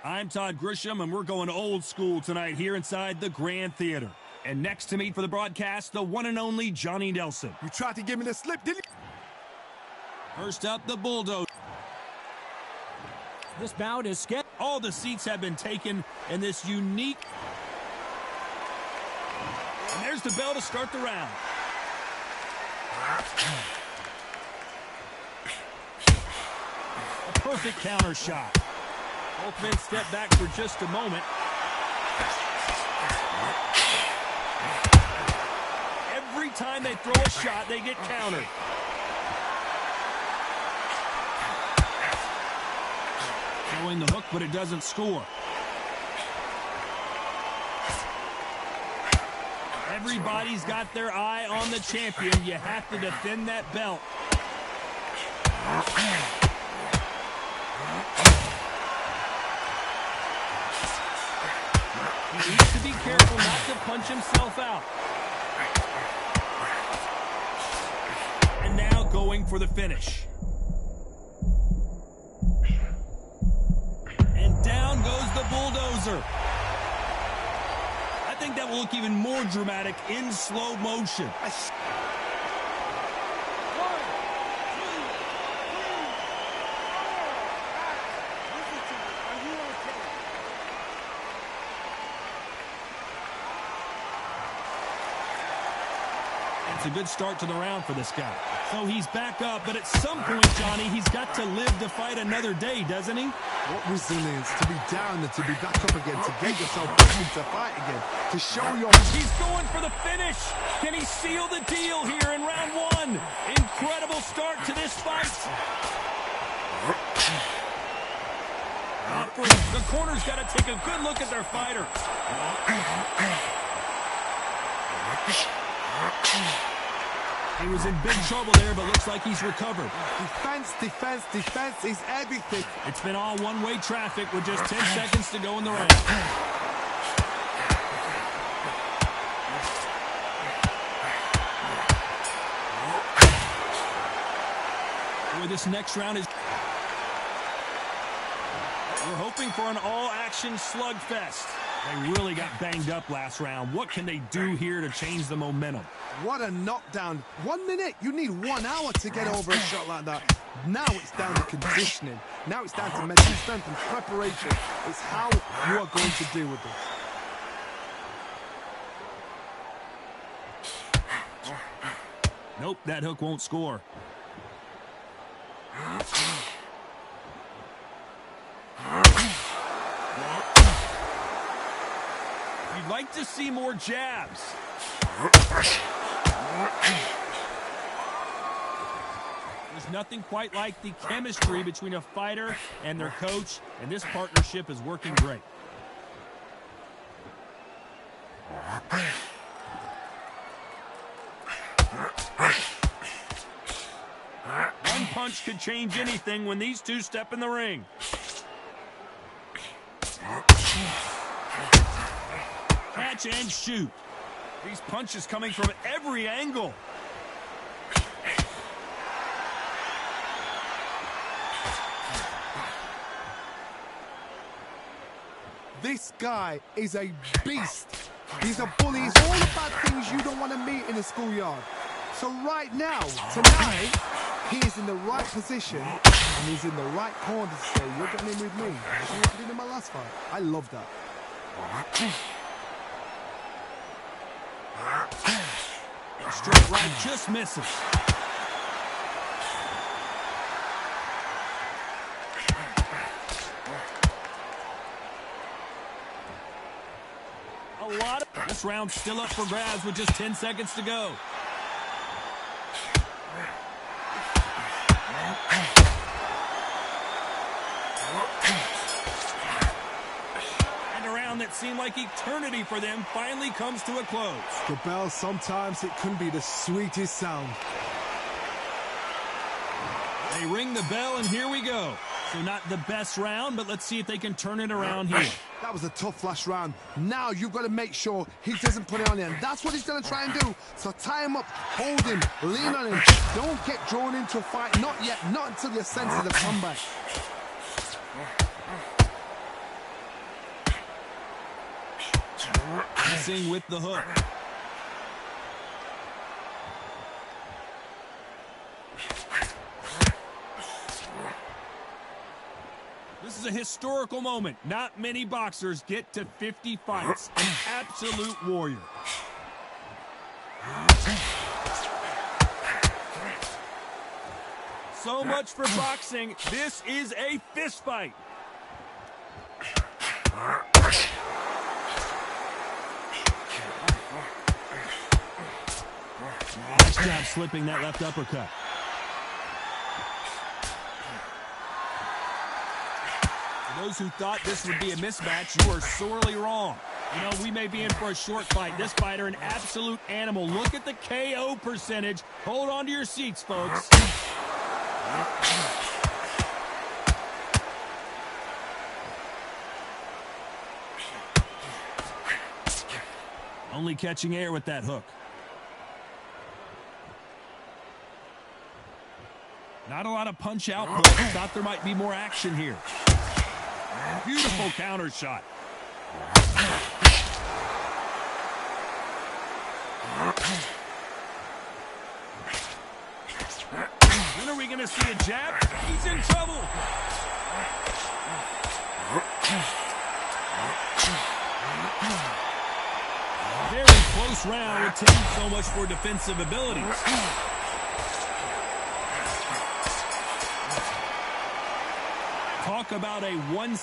I'm Todd Grisham, and we're going old school tonight here inside the Grand Theater. And next to me for the broadcast, the one and only Johnny Nelson. You tried to give me the slip, didn't you? First up, the Bulldozer. This bout is scheduled. All the seats have been taken in this unique... And there's the bell to start the round. A perfect counter shot. Both men step back for just a moment. Every time they throw a shot, they get countered. Throwing the hook, but it doesn't score. Everybody's got their eye on the champion. You have to defend that belt. He needs to be careful not to punch himself out. And now going for the finish. And down goes the Bulldozer. think that will look even more dramatic in slow motion. It's a good start to the round for this guy. So he's back up, but at some point, Johnny, he's got to live to fight another day, doesn't he? What resilience to be down and to be back up again, to get yourself back into fight again, to show your... He's going for the finish. Can he seal the deal here in round one? Incredible start to this fight. The corner's got to take a good look at their fighter. He was in big trouble there, but looks like he's recovered. Defense, defense, defense is everything. It's been all one-way traffic with just 10 seconds to go in the round. Boy, this next round is... We're hoping for an all-action slugfest. They really got banged up last round. What can they do here to change the momentum? What a knockdown. 1 minute, you need 1 hour to get over a shot like that. Now it's down to conditioning. Now it's down to mental strength and preparation. It's how you are going to deal with this. Nope, that hook won't score. You'd like to see more jabs. There's nothing quite like the chemistry between a fighter and their coach, and this partnership is working great. One punch could change anything when these two step in the ring. Catch and shoot. These punches coming from every angle. This guy is a beast. He's a bully. He's all the bad things you don't want to meet in a schoolyard. So right now, tonight, he is in the right position and he's in the right corner to say, you're getting in with me. That's what I did in my last fight. I love that. Straight right just misses. This round's still up for grabs with just 10 seconds to go. And a round that seemed like eternity for them finally comes to a close. The bell, sometimes it can be the sweetest sound. They ring the bell, and here we go. So not the best round, but let's see if they can turn it around here. That was a tough last round. Now you've got to make sure he doesn't put it on him. That's what he's going to try and do. So tie him up, hold him, lean on him. Don't get drawn into a fight. Not yet. Not until your senses have come back. Missing with the hook. This is a historical moment. Not many boxers get to 50 fights. An absolute warrior. So much for boxing. This is a fist fight. Nice job slipping that left uppercut. Those who thought this would be a mismatch, you are sorely wrong. You know, we may be in for a short fight. This fighter, an absolute animal. Look at the KO percentage. Hold on to your seats, folks. Only catching air with that hook. Not a lot of punch output. Thought there might be more action here. Beautiful counter shot. to see a jab. He's in trouble. Very close round with 10. So much for defensive abilities. Talk about a one.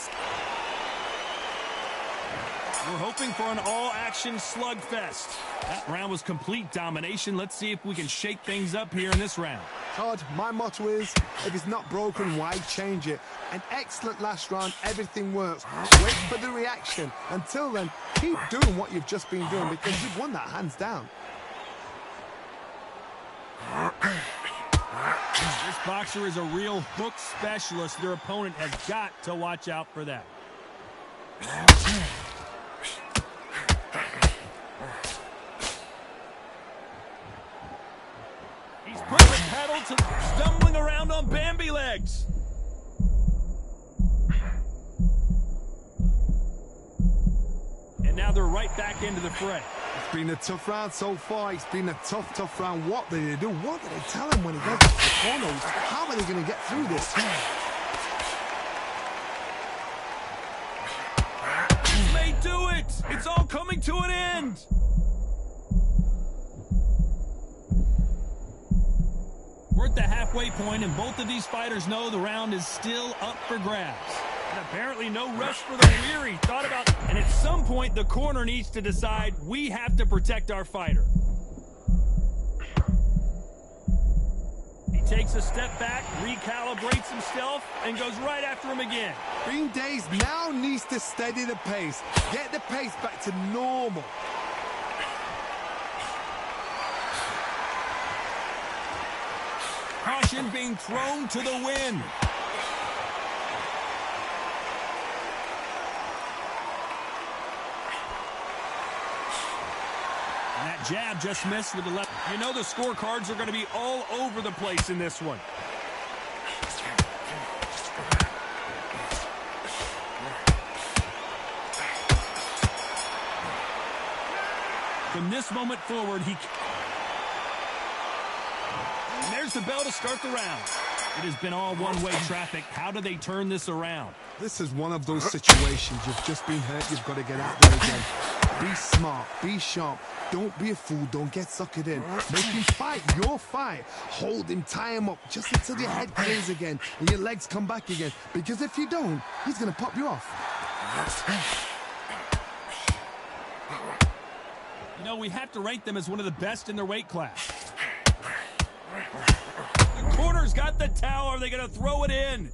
We're hoping for an all-action slugfest. That round was complete domination. Let's see if we can shake things up here in this round. Todd, my motto is, if it's not broken, why change it? An excellent last round, everything works. Wait for the reaction. Until then, keep doing what you've just been doing because you've won that hands down. This boxer is a real hook specialist. Their opponent has got to watch out for that. He's put the pedal to stumbling around on Bambi legs. And now they're right back into the fray. It's been a tough round so far. It's been a tough round. What did they do? What did they tell him when he gets to the corners? How are they going to get through this? He may do it. It's all coming to an end. We're at the halfway point, and both of these fighters know the round is still up for grabs. And apparently no rest for the weary. Thought about, and at some point the corner needs to decide we have to protect our fighter. He takes a step back, recalibrates himself, and goes right after him again. Green Days now needs to steady the pace. Get the pace back to normal. Caution being thrown to the wind. And that jab just missed with the left. You know the scorecards are going to be all over the place in this one. From this moment forward, and there's the bell to start the round. It has been all one-way traffic. How do they turn this around? This is one of those situations. You've just been hurt. You've got to get out there again. Be smart. Be sharp. Don't be a fool. Don't get suckered in. Make him fight your fight. Hold him. Tie him up just until your head clears again and your legs come back again. Because if you don't, he's going to pop you off. You know, we have to rank them as one of the best in their weight class. The corner's got the towel. Are they going to throw it in?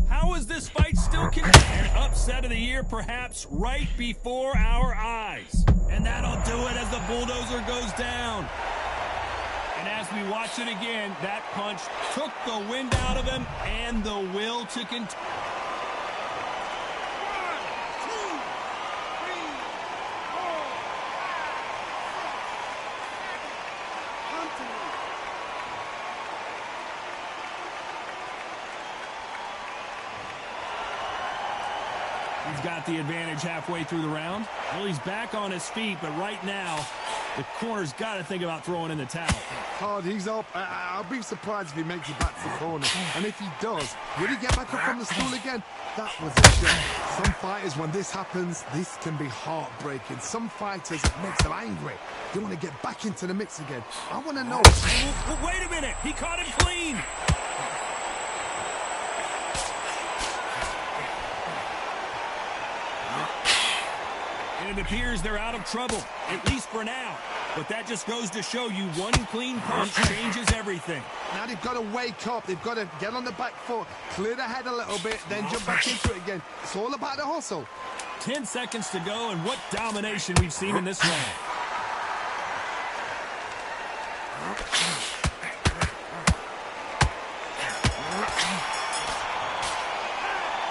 How is this fight still an upset of the year, perhaps right before our eyes? And that'll do it as the bulldozer goes down. And as we watch it again, that punch took the wind out of him and the will to continue. He's got the advantage halfway through the round. Well, he's back on his feet, but right now, the corner's got to think about throwing in the towel. Hard, he's up. I'll be surprised if he makes it back to the corner. And if he does, will he get back up on the stool again? That was a shot. Some fighters, when this happens, this can be heartbreaking. Some fighters, it makes them angry. They want to get back into the mix again. I want to know. Well, wait a minute. He caught him clean. And it appears they're out of trouble, at least for now. But that just goes to show you one clean punch changes everything. Now they've got to wake up. They've got to get on the back foot, clear the head a little bit, then jump back into it again. It's all about the hustle. 10 seconds to go, and what domination we've seen in this round.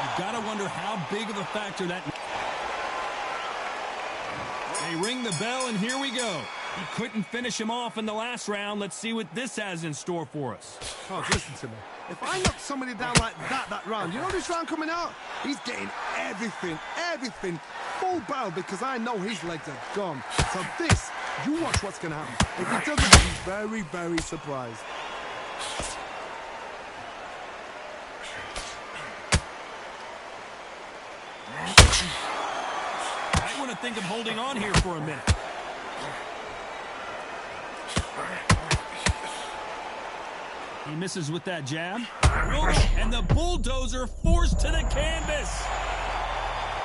You've got to wonder how big of a factor that... They ring the bell, and here we go. He couldn't finish him off in the last round. Let's see what this has in store for us. Oh, listen to me. If I knock somebody down like that round, you know this round coming out? He's getting everything, full barrel, because I know his legs are gone. So this You watch what's going to happen. If he doesn't, I'll be very, very surprised. I want to think of holding on here for a minute. He misses with that jab. And the bulldozer forced to the canvas.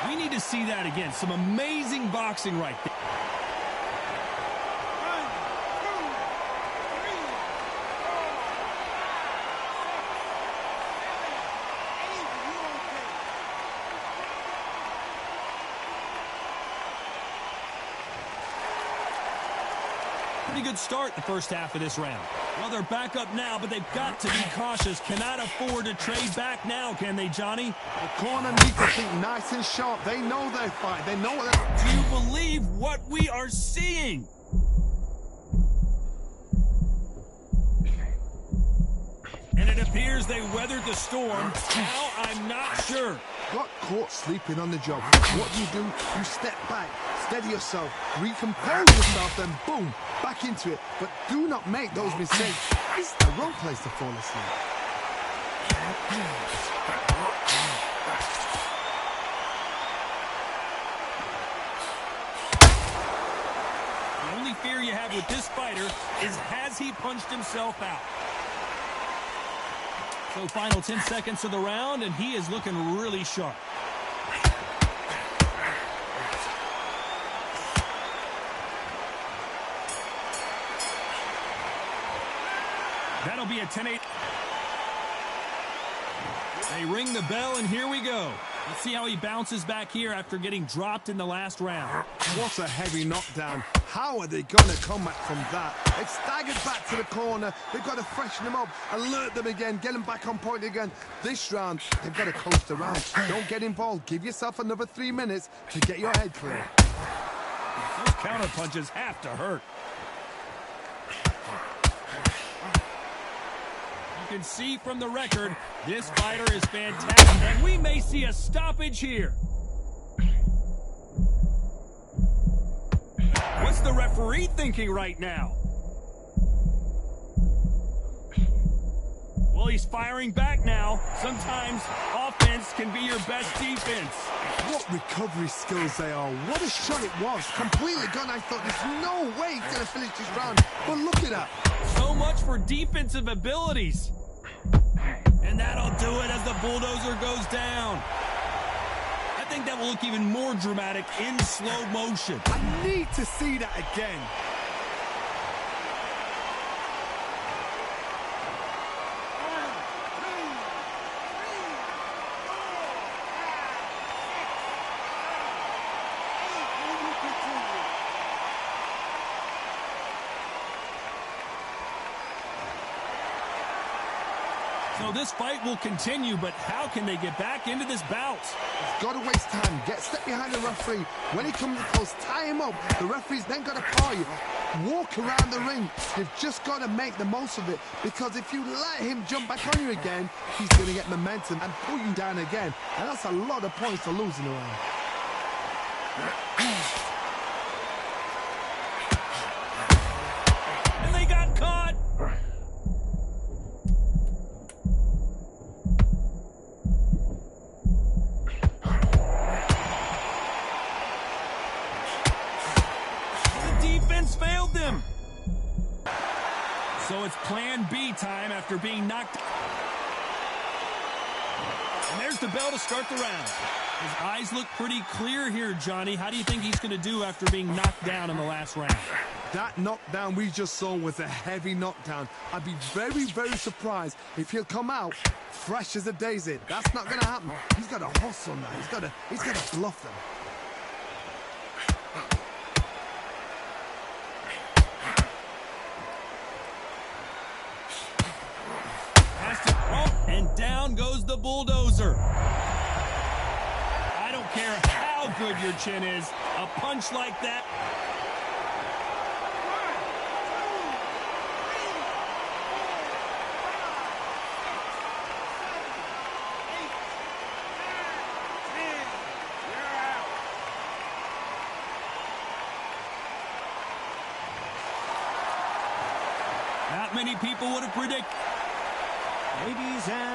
We need to see that again. Some amazing boxing right there. Pretty good start the first half of this round. Well, they're back up now, but they've got to be cautious. Cannot afford to trade back now, can they, Johnny? The corner needs to think nice and sharp. They know their fight. They know what they're... Do you believe what we are seeing? And it appears they weathered the storm. Now I'm not sure. Got caught sleeping on the job. What do? You step back, steady yourself, recompose yourself, then boom, back into it. But do not make those mistakes. It's the wrong place to fall asleep. The only fear you have with this fighter is, has he punched himself out? So final 10 seconds of the round, and he is looking really sharp. That'll be a 10-8. They ring the bell, and here we go. Let's see how he bounces back here after getting dropped in the last round. What a heavy knockdown. How are they going to come back from that? They've staggered back to the corner. They've got to freshen them up, alert them again, get them back on point again. This round, they've got to coast around. Don't get involved. Give yourself another 3 minutes to get your head clear. Those counter punches have to hurt. You can see from the record, this fighter is fantastic, and we may see a stoppage here. What's the referee thinking right now? Well, he's firing back now. Sometimes offense can be your best defense. What recovery skills they are. What a shot it was. Completely gone. I thought there's no way he's going to finish this round. But look at that. So much for defensive abilities. And that'll do it as the bulldozer goes down. I think that will look even more dramatic in slow motion. I need to see that again. So this fight will continue, but how can they get back into this bout? Got to waste time. Step behind the referee. When he comes close, tie him up. The referee's then got to paw you. Walk around the ring. You've just got to make the most of it, because if you let him jump back on you again, he's going to get momentum and pull you down again. And that's a lot of points to losing around. And they got caught. Failed them. So it's plan B time after being knocked. And there's the bell to start the round. His eyes look pretty clear here, Johnny. How do you think he's going to do after being knocked down in the last round? That knockdown we just saw was a heavy knockdown. I'd be very, very surprised if he'll come out fresh as a daisy. That's not going to happen. He's got to hustle now. He's got to bluff them. And down goes the bulldozer. I don't care how good your chin is. A punch like that. not many people would have predicted. Ladies and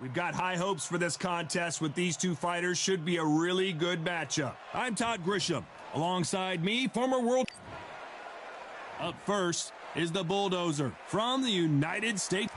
We've got high hopes for this contest with these two fighters. Should be a really good matchup. I'm Todd Grisham. Alongside me, former world... Up first is the Bulldozer from the United States.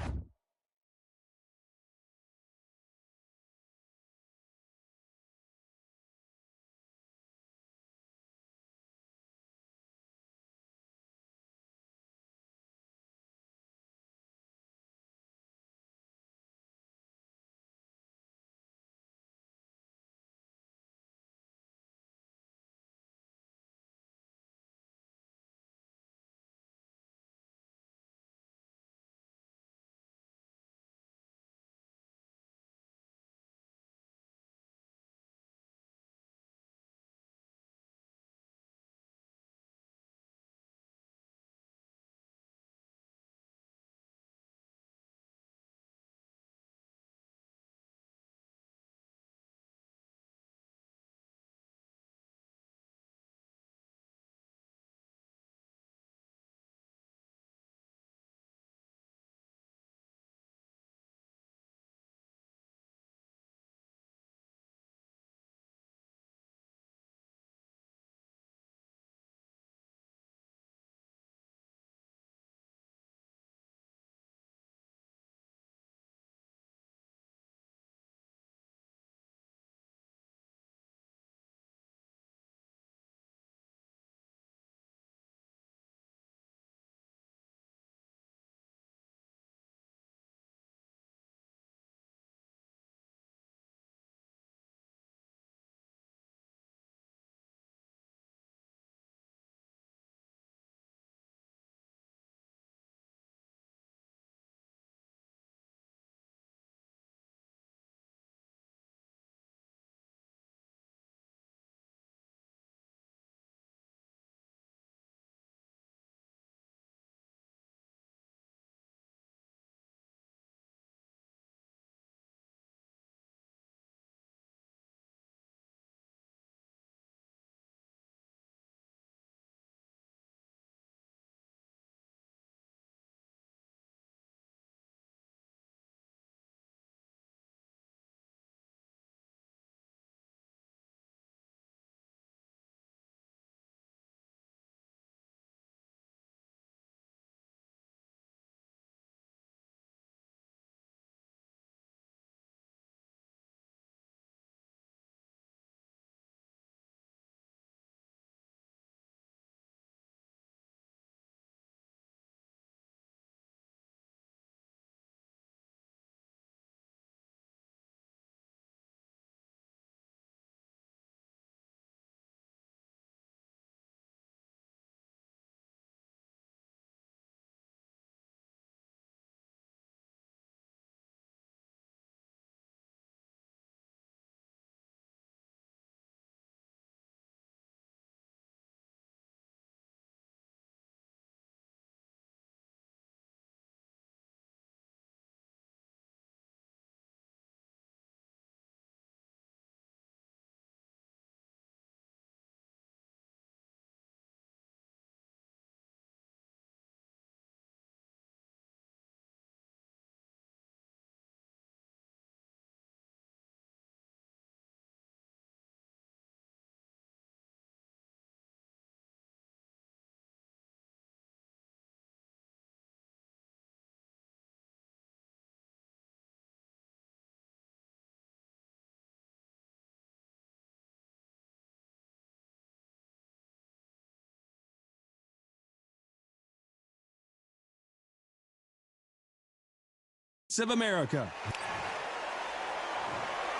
of America.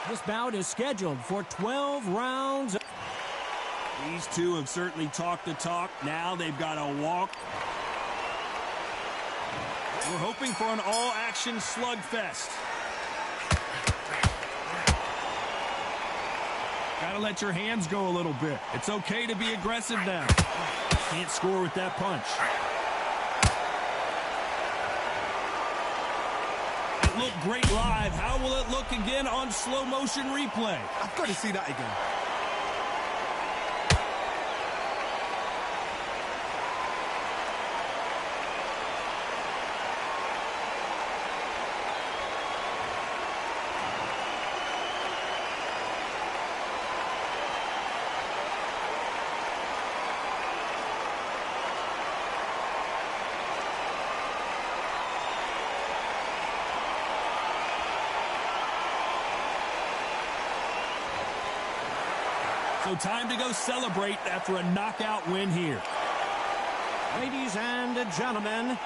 This bout is scheduled for 12 rounds. These two have certainly talked the talk. Now they've got to walk. We're hoping for an all-action slugfest. Gotta let your hands go a little bit. It's okay to be aggressive now. Can't score with that punch. It looked great live. How will it look again on slow motion replay? I've got to see that again. So time to go celebrate after a knockout win here. Ladies and gentlemen,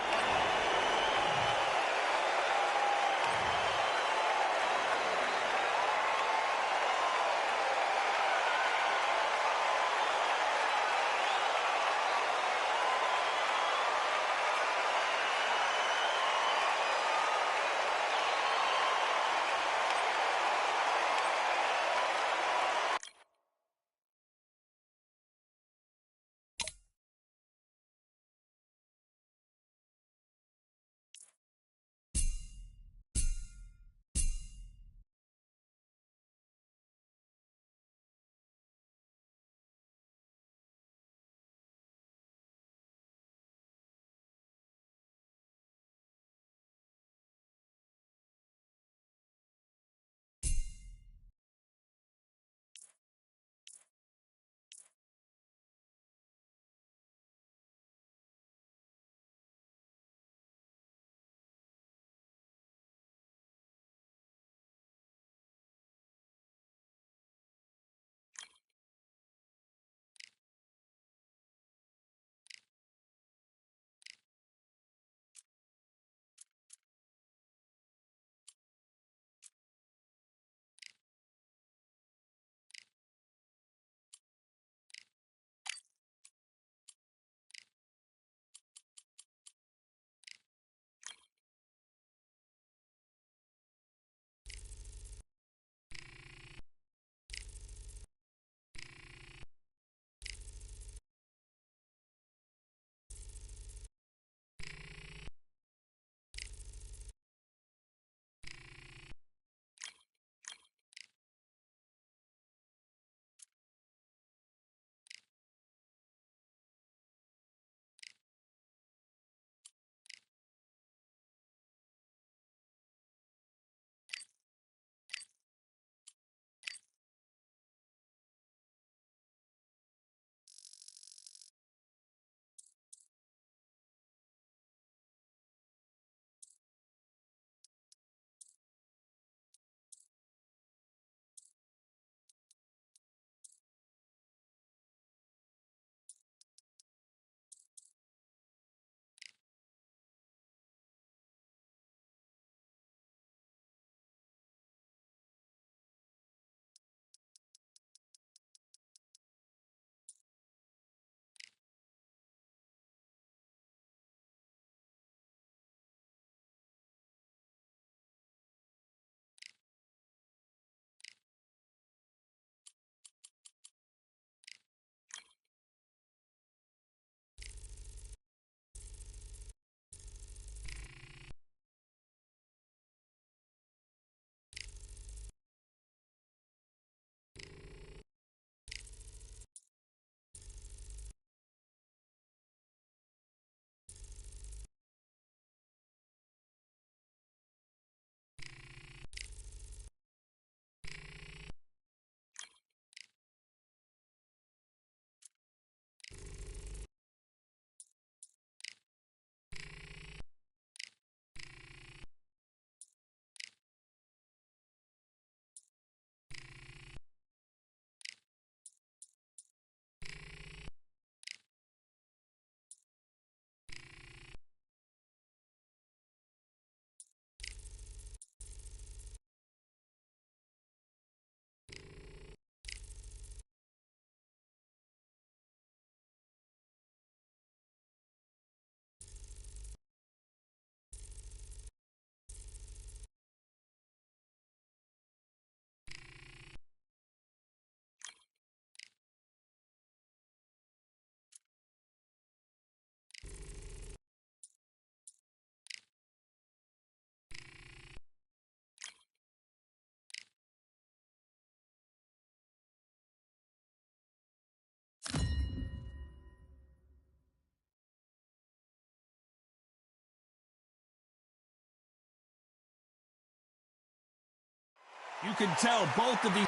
You can tell both of these.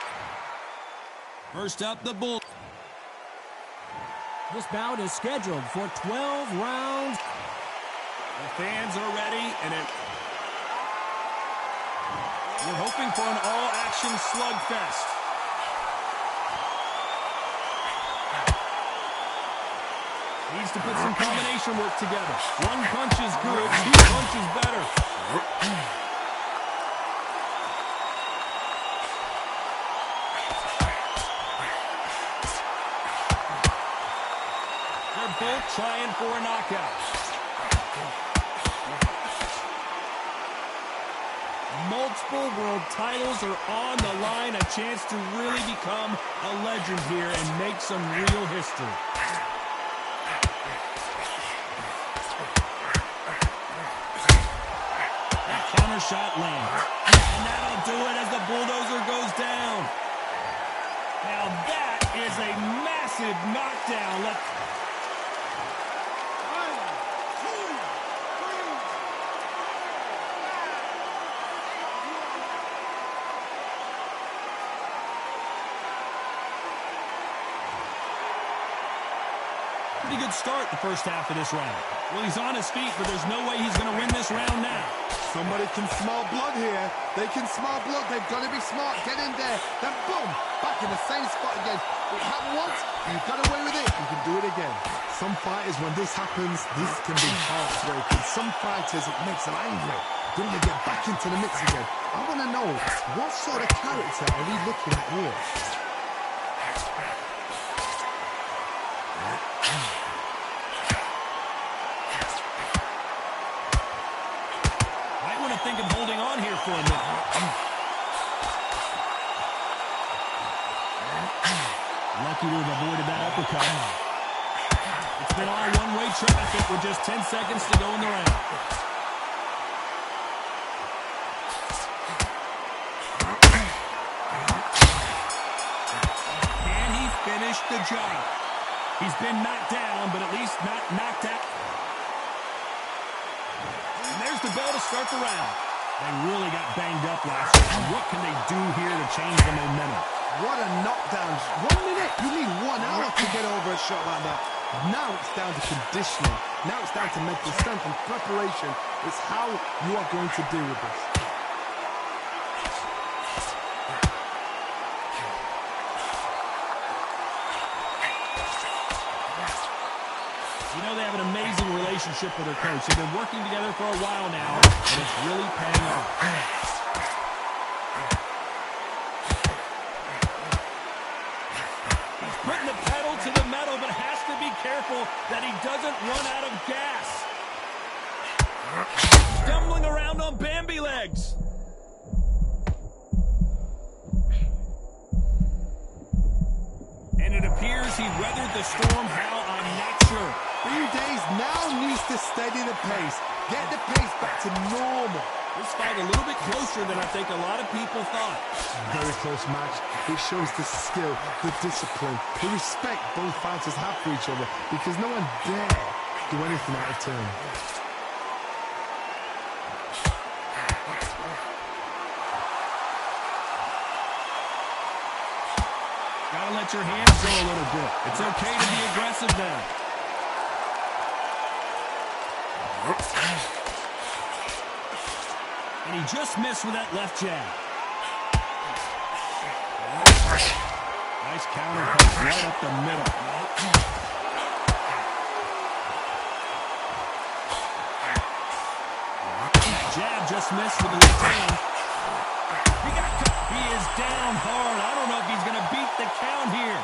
First up, the Bull. This bout is scheduled for 12 rounds. The fans are ready, and we're hoping for an all-action slugfest. Needs to put some combination work together. One punch is good, two punches better. They're both trying for a knockout. Multiple world titles are on the line. A chance to really become a legend here and make some real history. That counter shot lands. And that'll do it as the bulldozer goes down. Now that is a massive knockdown. Pretty good start the first half of this round. Well, he's on his feet, but there's no way he's going to win this round now. Somebody can smell blood here. They can smell blood. They've got to be smart. Get in there. Then boom, back in the same spot again. It happened once. You've got away with it. You can do it again. Some fighters, when this happens, this can be heartbreaking. Some fighters, it makes them angry. They want to get back into the mix again. I want to know, what sort of character are we looking at here? Think of holding on here for a minute. Lucky to have avoided that uppercut. It's been all one-way traffic with just 10 seconds to go in the round. Can he finish the job? He's been knocked down, but at least not knocked out. There's the bell to start the round. They really got banged up last round. What can they do here to change the momentum? What a knockdown. 1 minute. You need 1 hour to get over a shot like that. Now it's down to conditioning. Now it's down to mental strength and preparation. It's how you are going to deal with this. You know, they have an amazing relationship with their coach. They've been working together for a while now, and it's really paying off. He's putting the pedal to the metal, but has to be careful that he doesn't run out of gas. Stumbling around on Bambi legs. And it appears he weathered the storm. How? I'm not sure. Few days now needs to steady the pace. Get the pace back to normal. This fight a little bit closer than I think a lot of people thought. Very close match. It shows the skill, the discipline, the respect both fighters have for each other, because no one dare do anything out of turn. Gotta let your hands go a little bit. It's okay to be aggressive now. And he just missed with that left jab. Nice counter punch right up the middle. Jab just missed with the left hand. He is down hard. I don't know if he's going to beat the count here.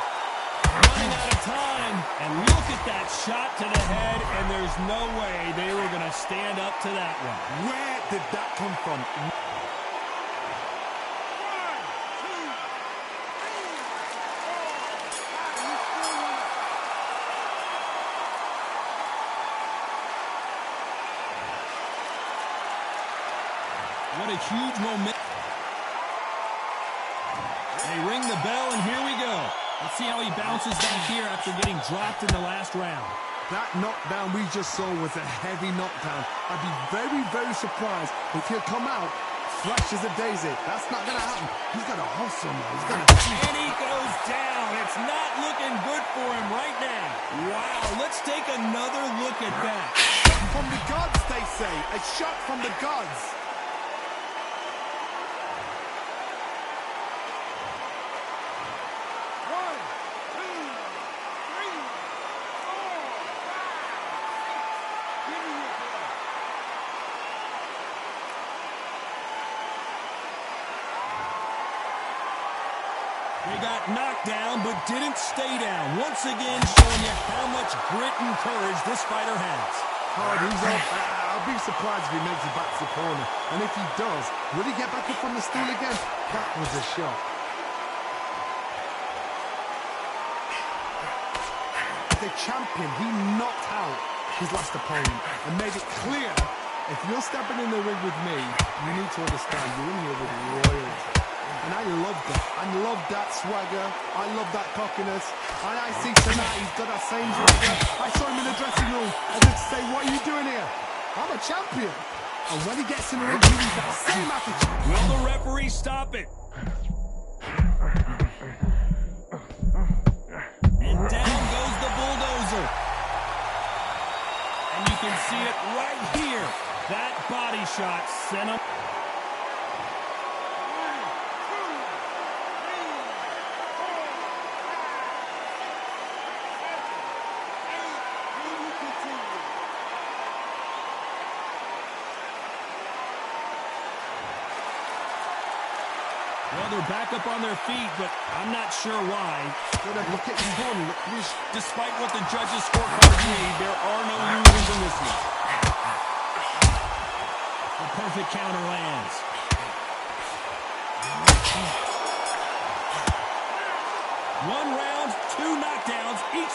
Running out of time. And look at that shot to the head, and there's no way they were going to stand up to that one. Where did that come from? What a huge moment. They ring the bell, and here we go. Let's see how he bounces back here after getting dropped in the last round. That knockdown we just saw was a heavy knockdown. I'd be very, very surprised if he'll come out flash as a daisy. That's not going to happen. He's got to hustle now. He's got to... And he goes down. It's not looking good for him right now. Wow, let's take another look at that. From the gods, they say. A shot from the gods. They got knocked down, but didn't stay down. Once again, showing you how much grit and courage this fighter has. He's up. I'll be surprised if he makes it back to the corner. And if he does, will he get back up on the stool again? That was a shot. The champion, he knocked out his last opponent and made it clear, if you're stepping in the ring with me, you need to understand you're in here with royalty. And I love that. I love that swagger. I love that cockiness. And I see tonight he's got that same swagger. I saw him in the dressing room as if to say, what are you doing here? I'm a champion. And when he gets in the ring, he needs that same attitude. Will the referee stop it? And down goes the bulldozer. And you can see it right here. That body shot sent him. Well, they're back up on their feet, but I'm not sure why. Look at his corner. Despite what the judges' scorecard read, there are no losers in this one. The perfect counter lands. One round, 2 knockdowns each.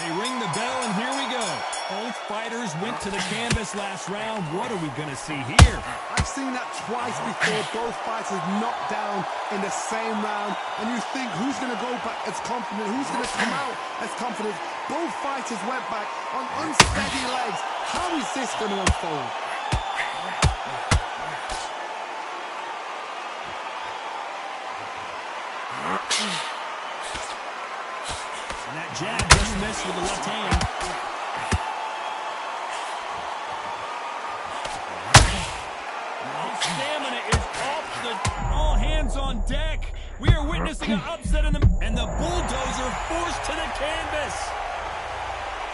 They ring the bell, and here we go. Both fighters went to the canvas last round. What are we going to see here? I've seen that twice before. Both fighters knocked down in the same round. And you think, who's going to go back as confident? Who's going to come out as confident? Both fighters went back on unsteady legs. How is this going to unfold? And that jab just missed with the left hand. Stamina is off the... All hands on deck. We are witnessing an upset in the... And the bulldozer forced to the canvas.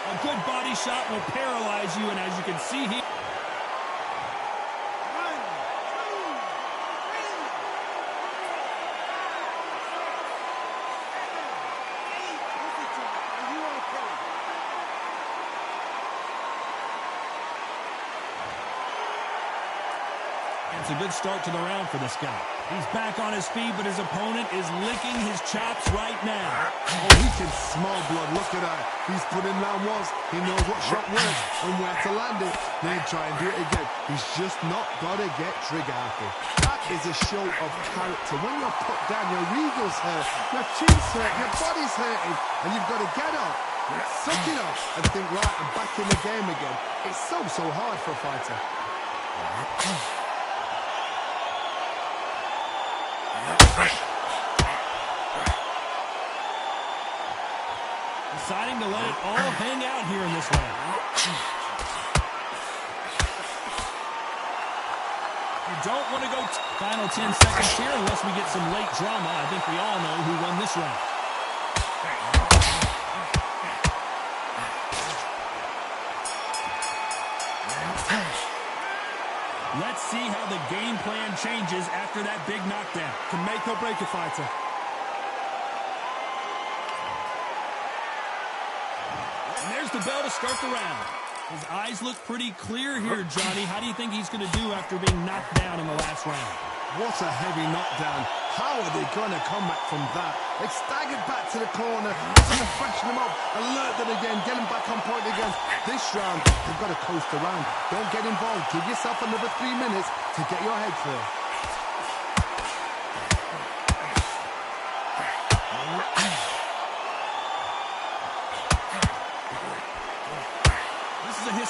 A good body shot will paralyze you, and as you can see here... It's a good start to the round for this guy. He's back on his feet, but his opponent is licking his chops right now. Oh, he can smell blood. Look at that. He's put in round once. He knows what shot works and where to land it. Then try and do it again. He's just not got to get trigger happy. That is a show of character. When you're put down, your eagle's hurt, your chin's hurt, your body's hurting, and you've got to get up, suck it up, and think, right, I'm back in the game again. It's so hard for a fighter. Deciding to let it all hang out here in this round. You don't want to go final 10 seconds here unless we get some late drama. I think we all know who won this round. Let's see how the game plan changes after that big knockdown. Can make or break a fighter. And there's the bell to start the round. His eyes look pretty clear here, Johnny. How do you think he's going to do after being knocked down in the last round? What a heavy knockdown. How are they going to come back from that? They staggered back to the corner. It's going to freshen them up, alert them again, get them back on point again. This round, they've got to coast around. Don't get involved. Give yourself another 3 minutes to get your head clear.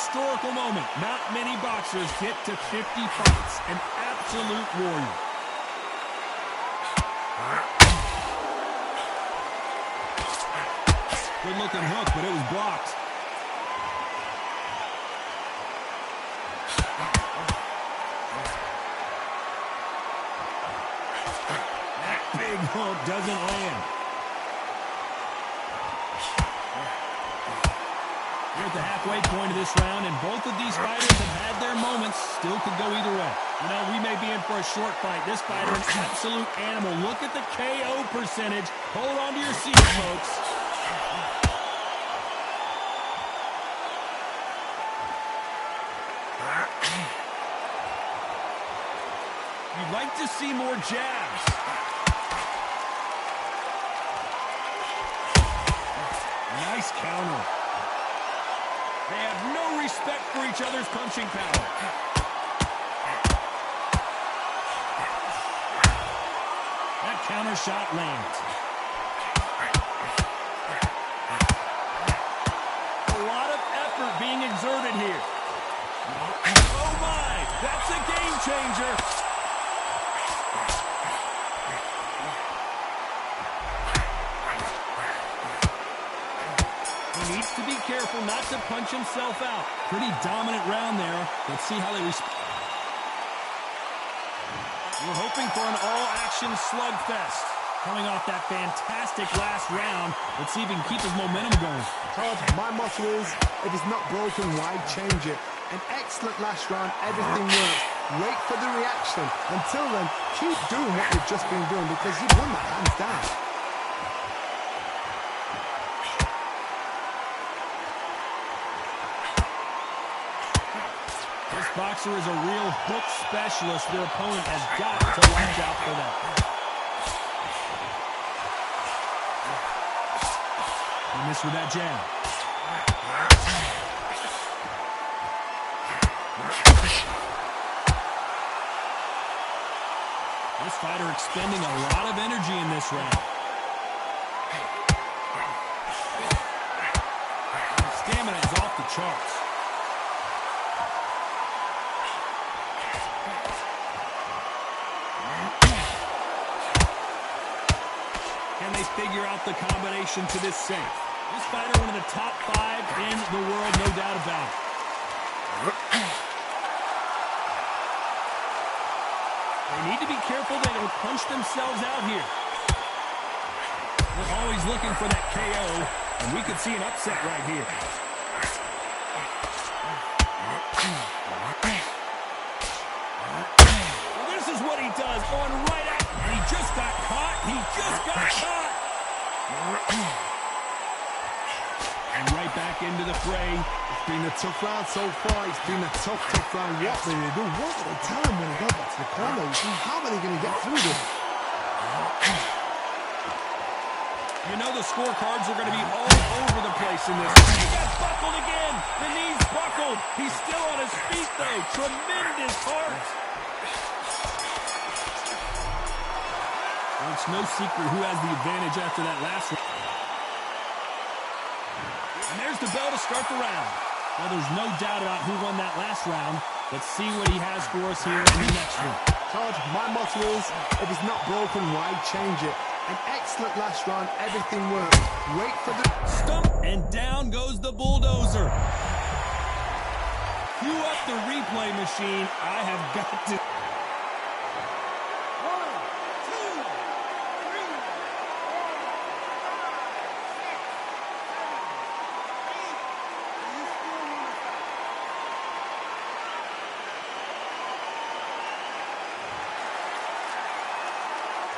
historical moment. Not many boxers get to 50 fights. An absolute warrior. Good-looking hook, but it was blocked. That big hook doesn't land. We're at the halfway point of this round, and both of these fighters have had their moments. Still could go either way. You know, we may be in for a short fight. This fighter, an absolute animal. Look at the KO percentage. Hold on to your seats, folks. You'd like to see more jabs. Nice counter. They have no respect for each other's punching power. That counter shot lands. A lot of effort being exerted here. Oh my, that's a game changer. He needs to be careful not to punch himself out. Pretty dominant round there. Let's see how they respond. We're hoping for an all-action slugfest. Coming off that fantastic last round, let's see if he can keep his momentum going. Todd, my motto is, if it's not broken, why change it? An excellent last round, everything works. Wait for the reaction. Until then, keep doing what you've just been doing because you've won that hands down. This boxer is a real hook specialist. Their opponent has got to watch out for that. He missed with that jab. This fighter expending a lot of energy in this round. Stamina is off the charts. Can they figure out the combination to this safe? This fighter, one of the top 5 in the world, no doubt about it. They need to be careful they don't punch themselves out here. They're always looking for that KO, and we could see an upset right here. Well, this is what he does, going right at, and he just got caught. He just got caught. And right back into the fray. It's been a tough round so far. It's been a tough round. What will they do? What will they tell him when they go back to the corner? How are they going to get through this? You know the scorecards are going to be all over the place in this. He got buckled again. The knee's buckled. He's still on his feet, though. Tremendous heart. Well, it's no secret who has the advantage after that last round. And there's the bell to start the round. Well, there's no doubt about who won that last round. Let's see what he has for us here in the next one. Todd, my motto is, if it's not broken, why change it? An excellent last round, everything works. Wait for the stump, and down goes the bulldozer. Cue up the replay machine. I have got to...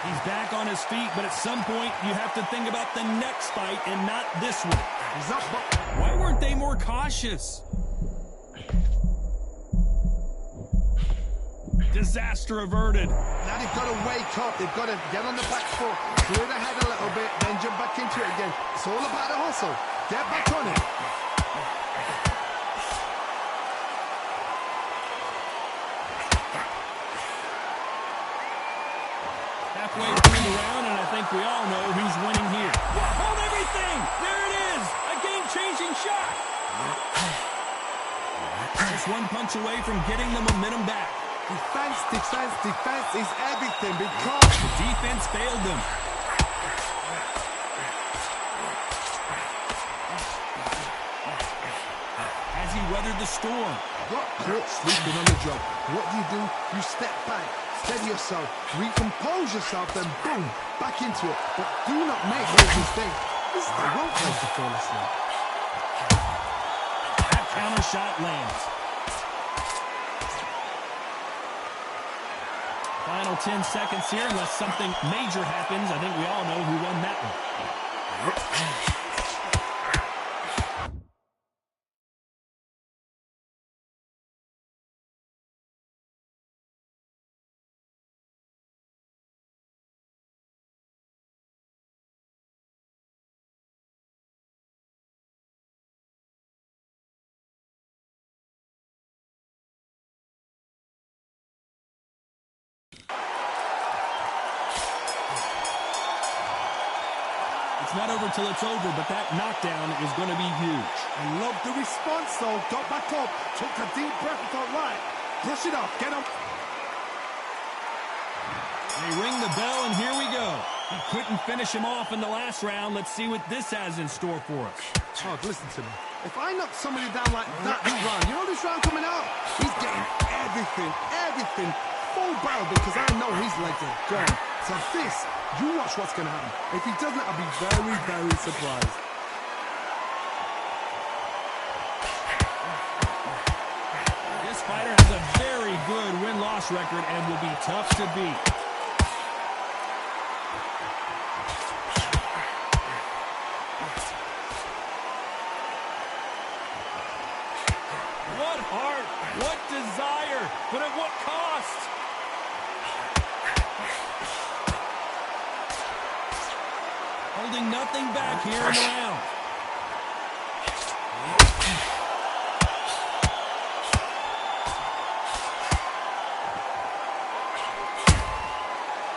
He's back on his feet, but at some point, you have to think about the next fight and not this one. Why weren't they more cautious? Disaster averted. Now they've got to wake up. They've got to get on the back foot, clear the head a little bit, then jump back into it again. It's all about the hustle. Get back on it. Halfway through the round, and I think we all know who's winning here. Hold everything! There it is! A game-changing shot! punch away from getting the momentum back. Defense, defense, defense is everything because the defense failed them. As he weathered the storm. Got caught sleeping on the job. What do? You step back, steady yourself, recompose yourself, then boom, back into it. But do not make those mistakes. This is the wrong place to fall asleep. That counter shot lands. Final 10 seconds here, unless something major happens. I think we all know who won that one. It's not over till it's over, but that knockdown is going to be huge. I love the response, though. Got back up, took a deep breath and thought, right, brush it off, get up. They ring the bell, and here we go. He couldn't finish him off in the last round. Let's see what this has in store for us. Oh, listen to me. If I knock somebody down like that this round, you know this round coming out? He's getting everything full barrel because I know his legs are gone. So this, you watch what's going to happen. If he doesn't, I'll be very, very surprised. This fighter has a very good win-loss record and will be tough to beat. What heart, what desire, but at what cost? Holding nothing back here in the round.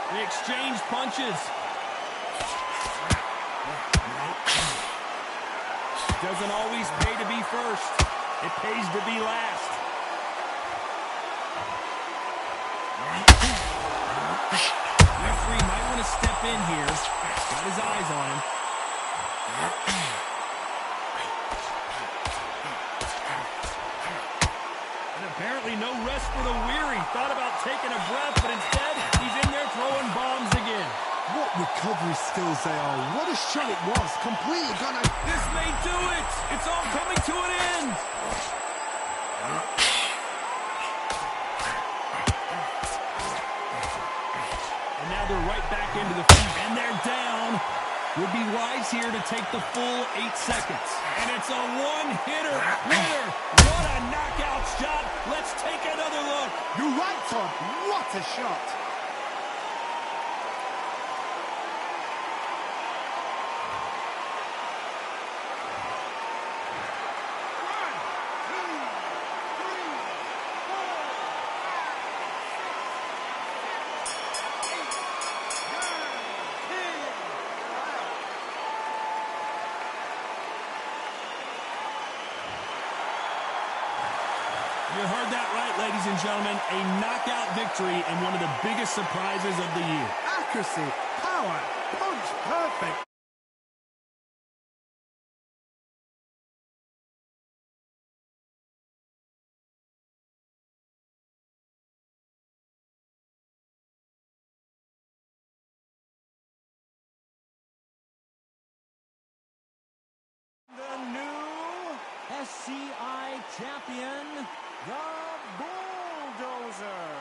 They exchange punches. Doesn't always pay to be first. It pays to be last. Referee might want to step in here. Got his eyes on him. And apparently no rest for the weary. Thought about taking a breath, but instead he's in there throwing bombs again. What recovery skills they are. What a shot it was. Completely gonna... This may do it. It's all coming to an end. And now they're right back into the feet. And they're down. Would be wise here to take the full 8 seconds. And it's a one-hitter winner. What a knockout shot. Let's take another look. You're right, Todd. What a shot. You heard that right, ladies and gentlemen. A knockout victory and one of the biggest surprises of the year. Accuracy, power, punch, perfect. The new SCI champion, the Bulldozer.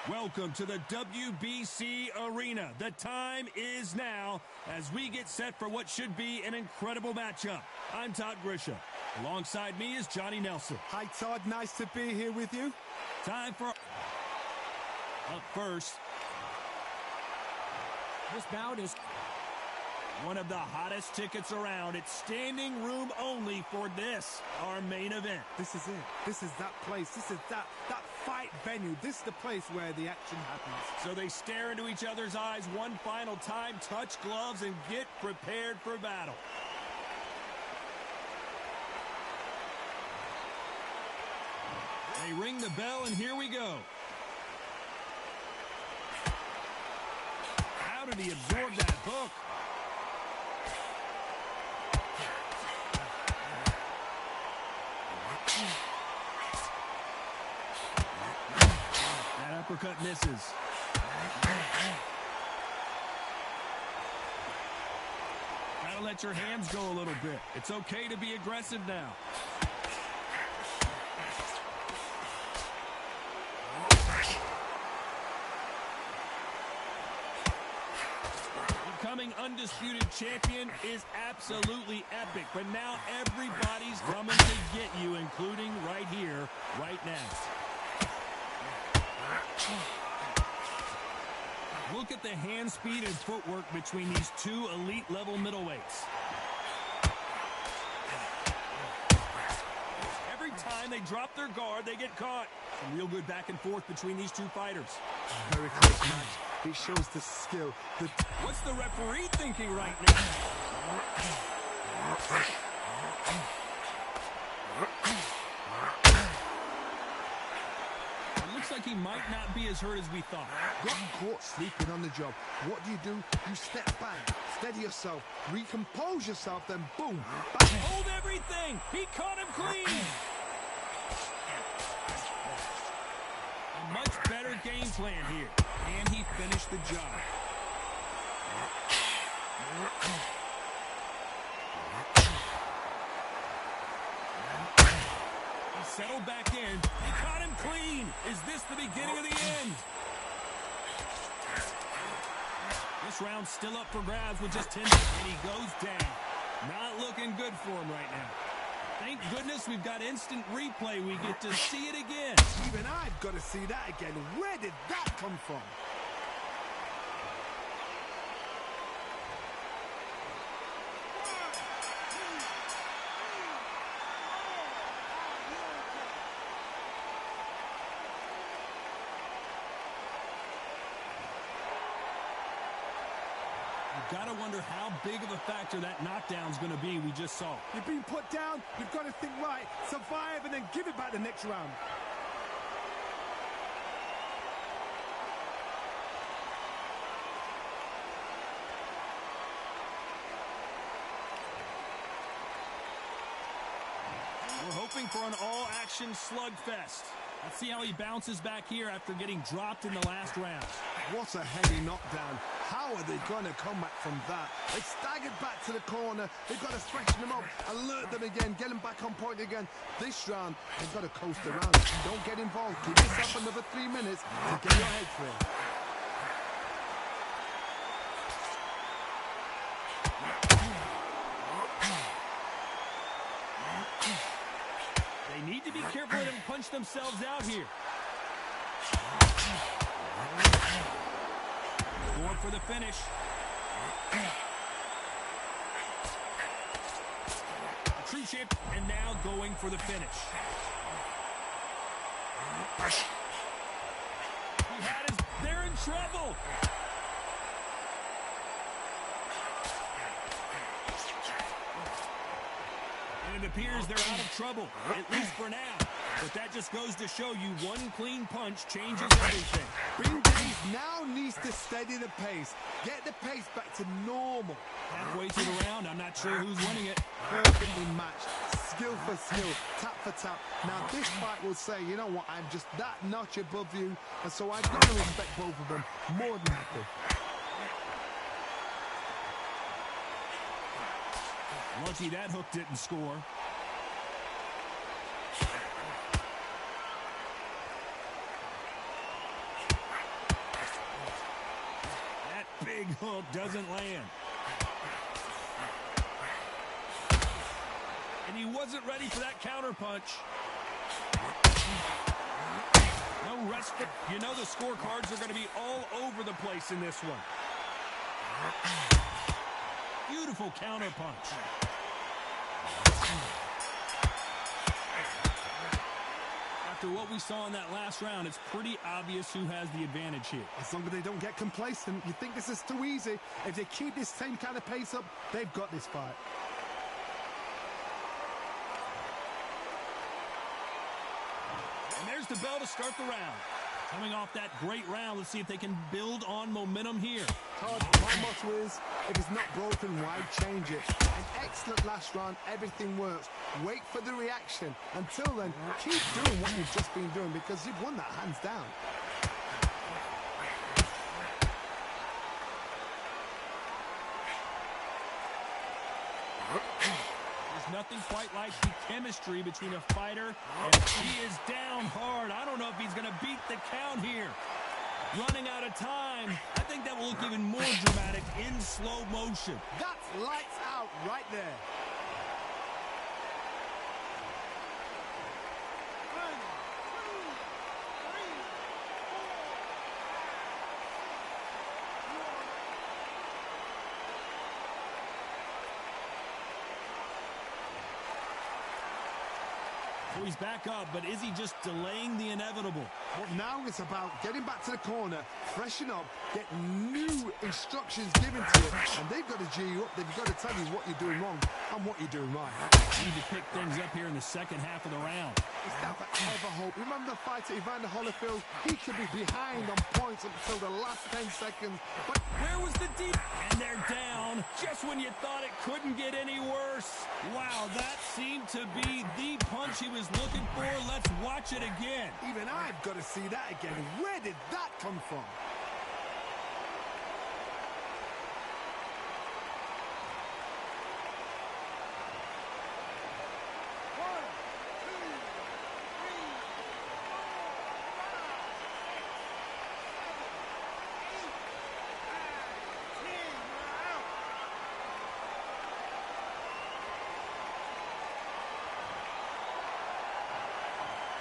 Welcome to the WBC Arena. The time is now as we get set for what should be an incredible matchup. I'm Todd Grisham. Alongside me is Johnny Nelson. Hi, Todd. Nice to be here with you. Time for... Up first. This bout is one of the hottest tickets around. It's standing room only for this, our main event. This is it. This is that place. This is that fight venue. This is the place where the action happens. So they stare into each other's eyes one final time, touch gloves, and get prepared for battle. They ring the bell, and here we go. How did he absorb that hook? That uppercut misses. Gotta let your hands go a little bit. It's okay to be aggressive now. Becoming undisputed champion is absolutely epic, but now everybody's coming to get you, including right here, right now. Look at the hand speed and footwork between these two elite level middleweights. Every time they drop their guard, they get caught. Some real good back and forth between these two fighters. Very close match. It shows the skill. What's the referee thinking right now? It looks like he might not be as hurt as we thought. Got caught sleeping on the job. What do? You step back, steady yourself, recompose yourself, then boom. Back. Hold everything! He caught him clean! A much better game plan here. And he finished the job. He settled back in. He caught him clean. Is this the beginning of the end? This round's still up for grabs with just 10 minutes, and he goes down. Not looking good for him right now. Thank goodness we've got instant replay. We get to see it again. Even I've got to see that again. Where did that come from? Gotta wonder how big of a factor that knockdown's gonna be we just saw. You've been put down, you've got to think right, survive, and then give it back the next round. We're hoping for an all-action slugfest. Let's see how he bounces back here after getting dropped in the last round. What a heavy knockdown. How are they going to come back from that? They staggered back to the corner. They've got to freshen them up, alert them again, get them back on point again. This round, they've got to coast around. Don't get involved. Give yourself another 3 minutes to get your head clear. They need to be careful they don't punch themselves out here. Going for the finish. A true champ, and now going for the finish. They're in trouble. And it appears they're out of trouble, at least for now. But that just goes to show you one clean punch changes everything. Bingley's now needs to steady the pace. Get the pace back to normal. Halfway through the round, I'm not sure who's winning it. Perfectly matched. Skill for skill. Tap for tap. Now this fight will say, you know what, I'm just that notch above you. And so I've got to respect both of them more than happy. Lucky that hook didn't score. hook doesn't land. And he wasn't ready for that counter punch. No respite. You know the scorecards are going to be all over the place in this one. Beautiful counter punch. After what we saw in that last round, it's pretty obvious who has the advantage here. As long as they don't get complacent, you think this is too easy. If they keep this same kind of pace up, they've got this fight. And there's the bell to start the round. Coming off that great round, let's see if they can build on momentum here. Todd, my motto is, if it's not broken, why change it? An excellent last round, everything works. Wait for the reaction. Until then, keep doing what you've just been doing because you've won that hands down. There's nothing quite like the chemistry between a fighter, and he is down hard. I don't know if he's going to beat the count here. Running out of time. I think that will look even more dramatic in slow motion. That's lights out right there. So he's back up, but is he just delaying the inevitable? Well, now it's about getting back to the corner, freshen up, get new instructions given to you, and they've got to G you up. They've got to tell you what you're doing wrong and what you're doing right. Need to pick things up here in the second half of the round. It's never ever hope. Remember the fight at Evander Holyfield? He could be behind on points until the last 10 seconds. But where was the deep? And they're down just when you thought it couldn't get any worse. Wow, that seemed to be the punch he was looking for. Let's watch it again. Even I've got to see that again. Where did that come from?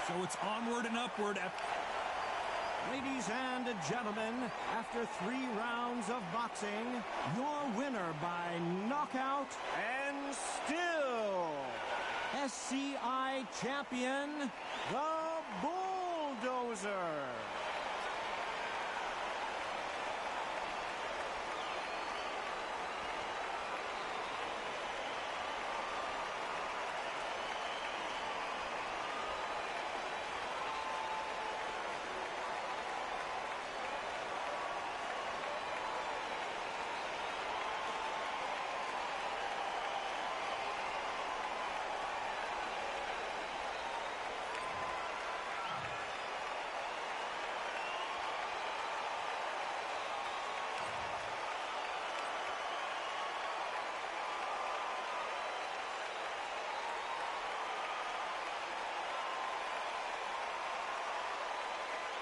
So it's onward and upward. Ladies and gentlemen, after 3 rounds of boxing, your winner by knockout and still SCI champion, the Bulldozer.